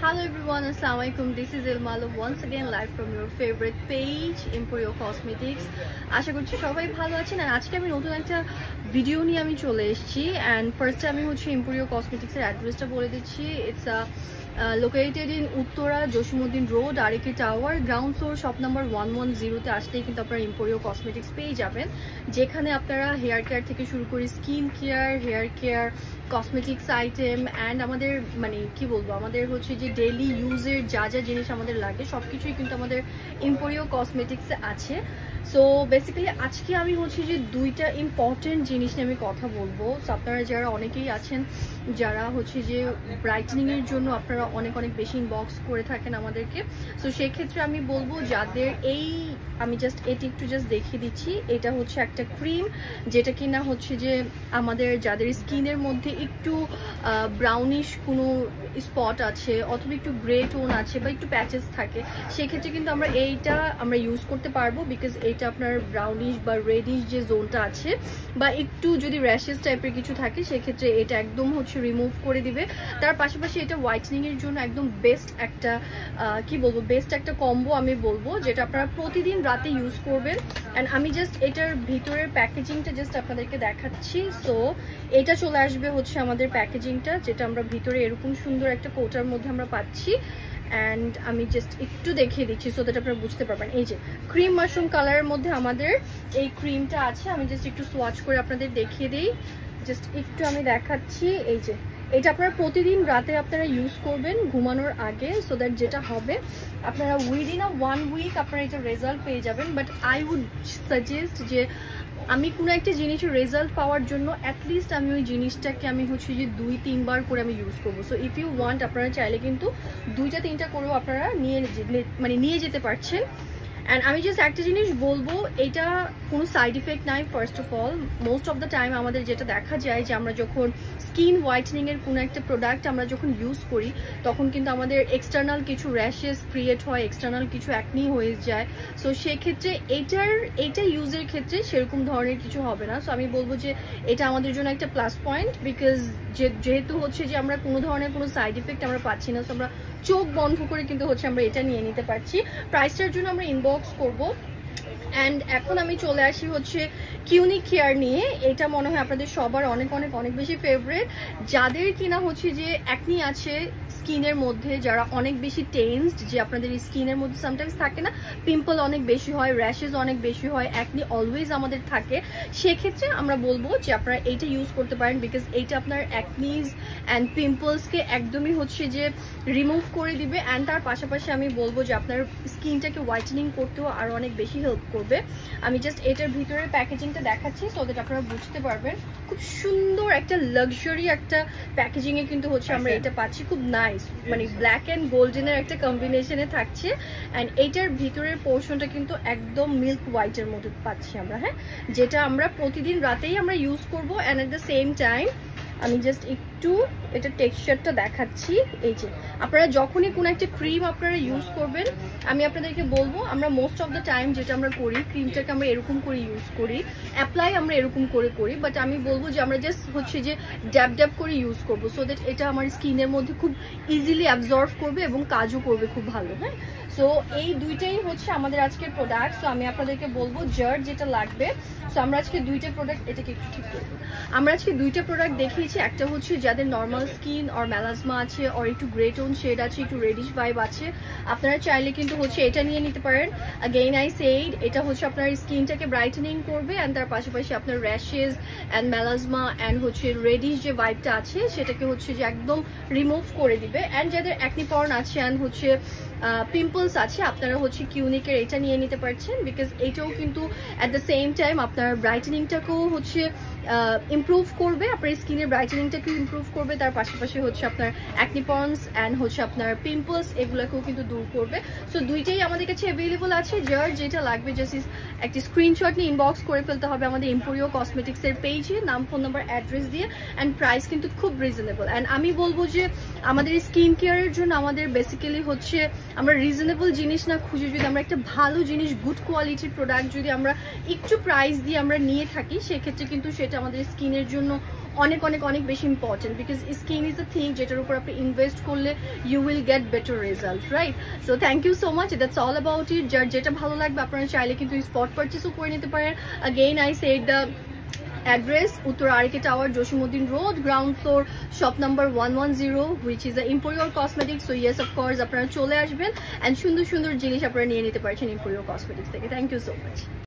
Hello everyone, Assalamualaikum. This is Ilmalo once again live from your favorite page Emporio Cosmetics. আশা করছি সবাই ভালো আছেন আর আজকে আমি নতুন একটা ভিডিও নিয়ে আমি চলে এসেছি and first আমি হচ্ছে Emporio Cosmetics এর অ্যাড্রেসটা বলে দিচ্ছি. It's located in Uttara Jasimuddin road RAK tower ground floor shop number 110 তে আসলেই কিন্তু আপনারা Emporio Cosmetics পেয়ে যাবেন, যেখানে আপনারা হেয়ার কেয়ার থেকে শুরু করে skin care, hair care, cosmetics item and আমাদের মানে কি বলবো আমাদের হচ্ছে যে ডেইলি ইউজের যা যা জিনিস আমাদের লাগে সবকিছুই কিন্তু আমাদের Emporio Cosmetics আছে. সো বেসিক্যালি আজকে আমি হচ্ছে যে দুইটা ইম্পর্টেন্ট জিনিস নিয়ে আমি কথা বলবো. সো আপনারা যারা অনেকেই আছেন যারা হচ্ছে যে ব্রাইটেনিং এর জন্য আপনারা অনেক বেশি ইনবক্স করে থাকেন আমাদেরকে, সো সেই ক্ষেত্রে আমি বলবো যাদের এই আমি জাস্ট এটি একটু জাস্ট দেখিয়ে দিচ্ছি. এটা হচ্ছে একটা ক্রিম যেটা কিনা হচ্ছে যে আমাদের যাদের স্কিনের মধ্যে একটু ব্রাউনিশ কোনো স্পট আছে অথবা একটু গ্রে টোন আছে বা একটু প্যাচেস থাকে, সেক্ষেত্রে কিন্তু আমরা এইটা আমরা ইউজ করতে পারবো. বিকজ এইটা আপনার ব্রাউনিশ বা রেডিশ যে জোনটা আছে বা একটু যদি র্যাশেস টাইপের কিছু থাকে সেক্ষেত্রে এটা একদম হচ্ছে রিমুভ করে দিবে. তার পাশাপাশি এটা হোয়াইটনিং এর জন্য একদম বেস্ট একটা কি বলবো বেস্ট একটা কম্বো আমি বলবো, যেটা আপনারা প্রতিদিন রাতে ইউজ করবেন. অ্যান্ড আমি জাস্ট এটার ভিতরের প্যাকেজিংটা জাস্ট আপনাদেরকে দেখাচ্ছি. সো এটা চলে আসবে হচ্ছে আমাদের প্যাকেজিংটা, যেটা আমরা ভিতরে এরকম সুন্দর একটা কোটার মধ্যে আমরা পাচ্ছি. অ্যান্ড আমি জাস্ট একটু দেখিয়ে দিচ্ছি সো দ্যাট আপনারা বুঝতে পারবেন. এই যে ক্রিম মাশরুম কালারের মধ্যে আমাদের এই ক্রিমটা আছে. আমি জাস্ট একটু সোয়াচ করে আপনাদের দেখিয়ে দিই, জাস্ট একটু আমি দেখাচ্ছি. এই যে এটা আপনারা প্রতিদিন রাতে আপনারা ইউজ করবেন ঘুমানোর আগে, সো দ্যাট যেটা হবে আপনারা উইদিন 1 উইক আপনারা এটা রেজাল্ট পেয়ে যাবেন. বাট আই উড সাজেস্ট যে আমি কোনো একটা জিনিসের রেজাল্ট পাওয়ার জন্য অ্যাটলিস্ট আমি ওই জিনিসটাকে আমি হচ্ছে যে 2-3 বার করে আমি ইউজ করবো. সো ইফ ইউ ওয়ান্ট আপনারা চাইলে কিন্তু 2-3টা করেও আপনারা নিয়ে যেতে পারছেন. অ্যান্ড আমি জাস্ট একটা জিনিস বলবো, এটা কোনো সাইড ইফেক্ট নাই. First of all most of the time আমাদের যেটা দেখা যায় যে আমরা যখন স্কিন হোয়াইটনিং এর কোনো একটা প্রোডাক্ট আমরা যখন ইউজ করি তখন কিন্তু আমাদের এক্সটার্নাল কিছু র্যাশেস ক্রিয়েট হয়, এক্সটার্নাল কিছু অ্যাকনি হয়ে যায়. সো সেক্ষেত্রে এইটা ইউজের ক্ষেত্রে সেরকম ধরনের কিছু হবে না. সো আমি বলবো যে এটা আমাদের জন্য একটা প্লাস পয়েন্ট, বিকজ যেহেতু হচ্ছে যে আমরা কোনো ধরনের কোনো সাইড ইফেক্ট আমরা পাচ্ছি না, সো আমরা চোখ বন্ধ করে কিন্তু হচ্ছে আমরা এটা নিয়ে নিতে পারছি. প্রাইসটার জন্য আমরা ইনবক্স করবো. অ্যান্ড এখন আমি চলে আসি হচ্ছে কিউনিক কেয়ার নিয়ে. এটা মনে হয় আপনাদের সবার অনেক বেশি ফেভারিট, যাদের কিনা হচ্ছে যে অ্যাকনি আছে স্কিনের মধ্যে, যারা অনেক বেশি টেন্সড, যে আপনাদের স্কিনের মধ্যে সামটাইমস থাকে না পিম্পল অনেক বেশি হয়, র্যাশেস অনেক বেশি হয়, অ্যাকনি অলওয়েজ আমাদের থাকে, সেক্ষেত্রে আমরা বলবো যে আপনারা এইটা ইউজ করতে পারেন. বিকজ এইটা আপনার অ্যাকনিজ অ্যান্ড পিম্পলসকে একদমই হচ্ছে যে রিমুভ করে দিবে. অ্যান্ড তার পাশাপাশি আমি বলবো যে আপনার স্কিনটাকে হোয়াইটেনিং করতেও আরও অনেক বেশি হেল্প করবে. আমি জাস্ট এটার ভিতরের প্যাকেজিংটা দেখাচ্ছি সো দ্যাট আপনারা বুঝতে পারবেন. খুব সুন্দর একটা লাক্সারি একটা প্যাকেজিং এ কিন্তু হচ্ছে আমরা এটা পাচ্ছি, খুব নাইস, মানে ব্ল্যাক অ্যান্ড গোল্ডেনের একটা কম্বিনেশনে থাকছে. অ্যান্ড এইটার ভিতরের পোর্শনটা কিন্তু একদম মিল্ক হোয়াইটের মধ্যে পাচ্ছি আমরা, হ্যাঁ, যেটা আমরা প্রতিদিন রাতেই আমরা ইউজ করবো. And at the same time আমি জাস্ট একটু এটা টেক্সচারটা দেখাচ্ছি. এই যে আপনারা যখনই কোনো একটা ক্রিম আপনারা ইউজ করবেন, আমি আপনাদেরকে বলবো আমরা মোস্ট অফ দ্য টাইম যেটা আমরা করি ক্রিমটাকে আমরা এরকম করে ইউজ করি, অ্যাপ্লাই আমরা এরকম করে করি, বাট আমি বলবো যে আমরা জাস্ট হচ্ছে যে ড্যাব করে ইউজ করবো সো দ্যাট এটা আমার স্কিনের মধ্যে খুব ইজিলি অ্যাবজর্ভ করবে এবং কাজও করবে খুব ভালো. হ্যাঁ, সো এই দুইটাই হচ্ছে আমাদের আজকের প্রোডাক্ট. সো আমি আপনাদেরকে বলবো যার যেটা লাগবে. সো আমরা আজকে দুইটা প্রোডাক্ট, এটাকে একটু ঠিক করবো, আমরা আজকে দুইটা প্রোডাক্ট দেখিয়েছি. একটা হচ্ছে যাদের নর্মাল স্কিন আর মেলাজমা আছে আর একটু গ্রে টোন শেড আছে, একটু রেডিশ ভাইব আছে, আপনারা চাইলে কিন্তু হচ্ছে এটা নিয়ে নিতে পারেন. আগেইন আই সেইড এটা হচ্ছে আপনার স্কিনটাকে ব্রাইটেনিং করবে অ্যান্ড তার পাশাপাশি আপনার র্যাশেস অ্যান্ড মেলাজমা অ্যান্ড হচ্ছে রেডিশ যে ভাইবটা আছে সেটাকে হচ্ছে যে একদম রিমুভ করে দিবে. অ্যান্ড যাদের অ্যাকনি পর্ন আছে অ্যান্ড হচ্ছে পিম্পলস আছে আপনারা হচ্ছে কিউনিকের এটা নিয়ে নিতে পারছেন. বিকজ এটাও কিন্তু অ্যাট দ্য সেম টাইম আপনার ব্রাইটেনিংটাকেও হচ্ছে ইমপ্রুভ করবে, আপনার স্কিনের ব্রাইটেনিংটাকেও ইমপ্রুভ করবে, তার পাশাপাশি হচ্ছে আপনার অ্যাকনি পর্নস অ্যান্ড হচ্ছে আপনার পিম্পলস এগুলোকেও কিন্তু দূর করবে. সো দুইটাই আমাদের কাছে অ্যাভেলেবল আছে. যার যেটা লাগবে জাস্ট একটি স্ক্রিনশট নিয়ে ইনবক্স করে ফেলতে হবে আমাদের Emporio Cosmetics এর পেজে, নাম ফোন নাম্বার অ্যাড্রেস দিয়ে. অ্যান্ড প্রাইস কিন্তু খুব রিজনেবল. অ্যান্ড আমি বলবো যে আমাদের স্কিন কেয়ারের জন্য আমাদের বেসিক্যালি হচ্ছে আমরা রিজনেবল জিনিস না খুঁজে যদি আমরা একটা ভালো জিনিস গুড কোয়ালিটির প্রোডাক্ট যদি আমরা একটু প্রাইস দিয়ে আমরা নিয়ে থাকি সেক্ষেত্রে কিন্তু সেটা আমাদের স্কিনের জন্য অনেক অনেক অনেক বেশি important, because skin is a thing যেটার উপর আপনি ইনভেস্ট করলে you will get better result, right? So thank you so much, that's all about it. যার যেটা ভালো লাগবে আপনারা চাইলে কিন্তু স্পট পারচেসও করে নিতে পারেন। Again I said the address, Uttara Arike Tower, Joshimuddin Road, ground floor, shop number 110, which is a Imperial Cosmetics. So yes, of course আপনারা চলে আসবেন and সুন্দর সুন্দর জিনিস আপনারা নিয়ে নিতে পারছেন Imperial Cosmetics থেকে। Thank you so much.